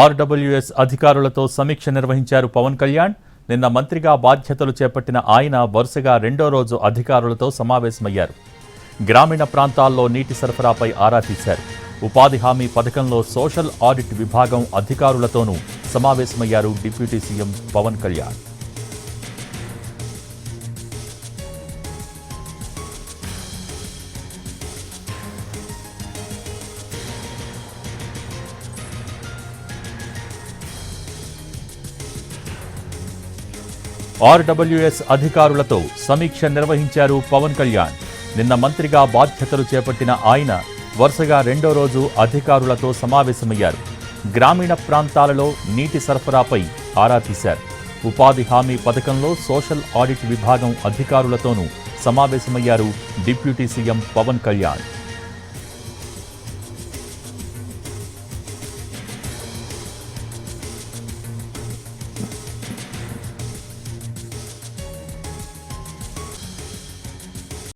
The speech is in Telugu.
ఆర్డబ్ల్యూఎస్ అధికారులతో సమీక్ష నిర్వహించారు పవన్ కళ్యాణ్. నిన్న మంత్రిగా బాధ్యతలు చేపట్టిన ఆయన వరుసగా రెండో రోజు అధికారులతో సమావేశమయ్యారు. గ్రామీణ ప్రాంతాల్లో నీటి సరఫరాపై ఆరా తీశారు. ఉపాధి హామీ పథకంలో సోషల్ ఆడిట్ విభాగం అధికారులతోనూ సమావేశమయ్యారు deputy CM Pawan Kalyan. RWS అధికారులతో సమీక్ష నిర్వహించారు పవన్ కళ్యాణ్. నిన్న మంత్రిగా బాధ్యతలు చేపట్టిన ఆయన వరుసగా రెండో రోజు అధికారులతో సమావేశమయ్యారు. గ్రామీణ ప్రాంతాలలో నీటి సరఫరాపై ఆరా తీశారు. ఉపాధి హామీ పథకంలో సోషల్ ఆడిట్ విభాగం అధికారులతోనూ సమావేశమయ్యారు డిప్యూటీ సీఎం పవన్ కళ్యాణ్.